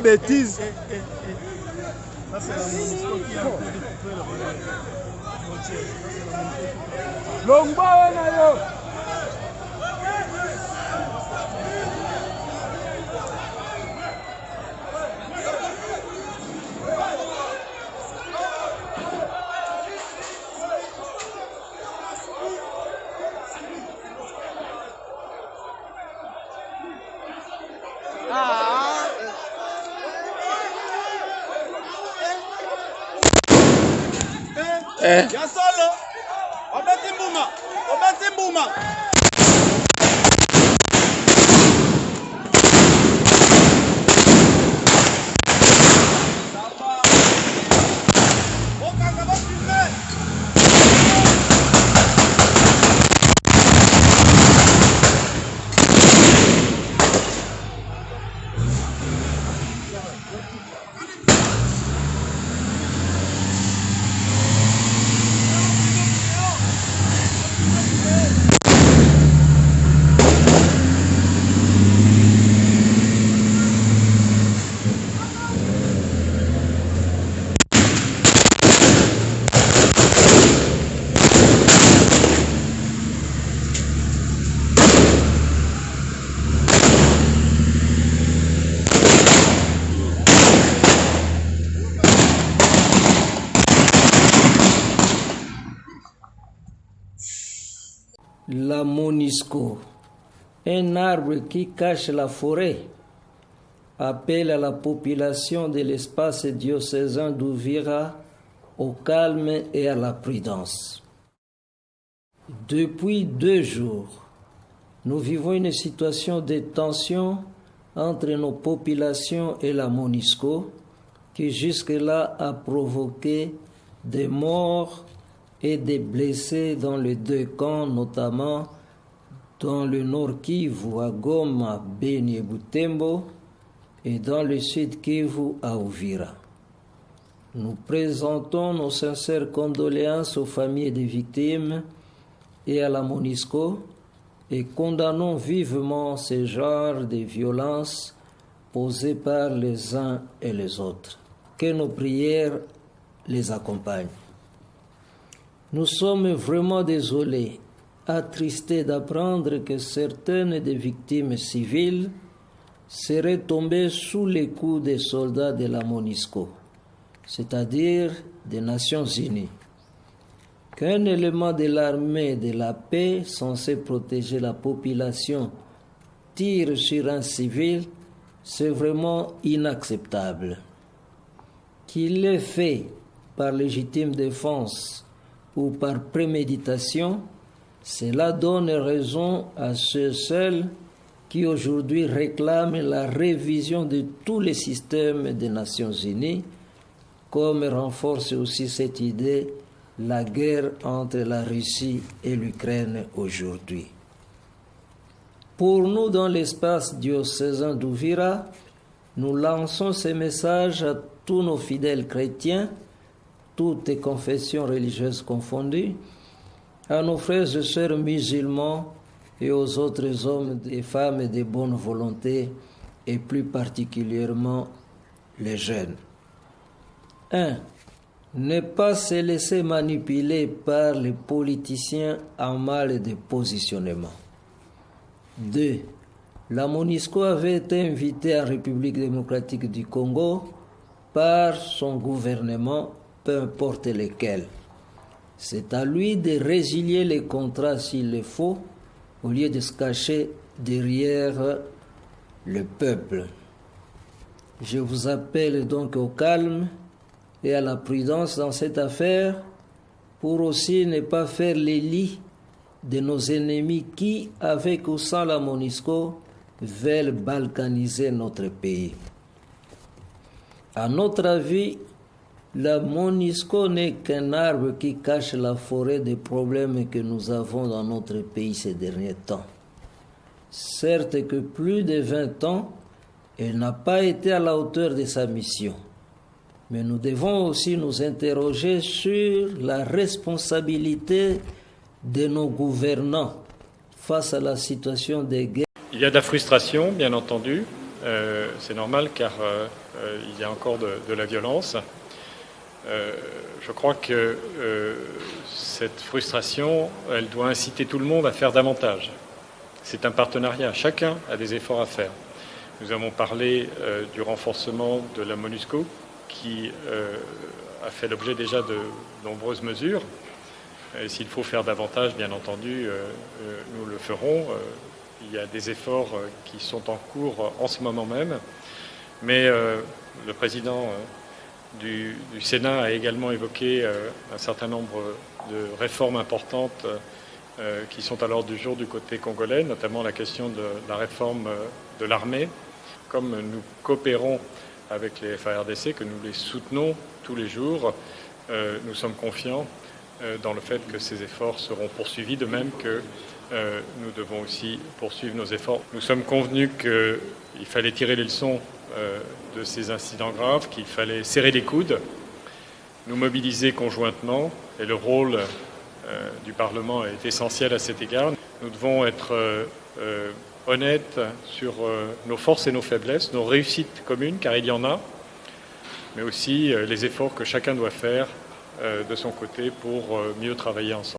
bêtise. Ça, c'est la MONUSCO qui a fait le Longba nayo. Ya solo. Obeti mbuma. La MONUSCO, un arbre qui cache la forêt, appelle à la population de l'espace diocésain d'Uvira au calme et à la prudence. Depuis 2 jours, nous vivons une situation de tension entre nos populations et la MONUSCO qui jusque-là a provoqué des morts et des blessés dans les 2 camps, notamment dans le nord Kivu à Goma, Beni et Butembo, et dans le sud Kivu à Uvira. Nous présentons nos sincères condoléances aux familles des victimes et à la MONUSCO et condamnons vivement ce genre de violences posées par les uns et les autres. Que nos prières les accompagnent. Nous sommes vraiment désolés, attristés d'apprendre que certaines des victimes civiles seraient tombées sous les coups des soldats de la MONUSCO, c'est-à-dire des Nations Unies. Qu'un élément de l'armée de la paix censé protéger la population tire sur un civil, c'est vraiment inacceptable. Qu'il l'ait fait par légitime défense ou par préméditation, cela donne raison à ceux seuls qui aujourd'hui réclament la révision de tous les systèmes des Nations Unies, comme renforce aussi cette idée la guerre entre la Russie et l'Ukraine aujourd'hui. Pour nous, dans l'espace diocésain d'Uvira, nous lançons ces messages à tous nos fidèles chrétiens, toutes confessions religieuses confondues, à nos frères et sœurs musulmans et aux autres hommes et femmes de bonne volonté, et plus particulièrement les jeunes. 1. Ne pas se laisser manipuler par les politiciens en mal de positionnement. 2. La MONUSCO avait été invitée en République démocratique du Congo par son gouvernement, peu importe lequel. C'est à lui de résilier les contrats s'il le faut, au lieu de se cacher derrière le peuple. Je vous appelle donc au calme et à la prudence dans cette affaire, pour aussi ne pas faire les lits de nos ennemis qui, avec ou sans la MONUSCO, veulent balkaniser notre pays. À notre avis, la MONUSCO n'est qu'un arbre qui cache la forêt des problèmes que nous avons dans notre pays ces derniers temps. Certes que plus de 20 ans, elle n'a pas été à la hauteur de sa mission. Mais nous devons aussi nous interroger sur la responsabilité de nos gouvernants face à la situation des guerres. Il y a de la frustration, bien entendu. C'est normal car il y a encore de la violence. Je crois que cette frustration, elle doit inciter tout le monde à faire davantage. C'est un partenariat, chacun a des efforts à faire. Nous avons parlé du renforcement de la MONUSCO qui a fait l'objet déjà de nombreuses mesures. S'il faut faire davantage, bien entendu, nous le ferons. Il y a des efforts qui sont en cours en ce moment même. Mais le président du Sénat a également évoqué un certain nombre de réformes importantes qui sont à l'ordre du jour du côté congolais, notamment la question de la réforme de l'armée. Comme nous coopérons avec les FARDC, que nous les soutenons tous les jours, nous sommes confiants dans le fait que ces efforts seront poursuivis, de même que nous devons aussi poursuivre nos efforts. Nous sommes convenus qu'il fallait tirer les leçons de ces incidents graves, qu'il fallait serrer les coudes, nous mobiliser conjointement, et le rôle du Parlement est essentiel à cet égard. Nous devons être honnêtes sur nos forces et nos faiblesses, nos réussites communes, car il y en a, mais aussi les efforts que chacun doit faire de son côté pour mieux travailler ensemble.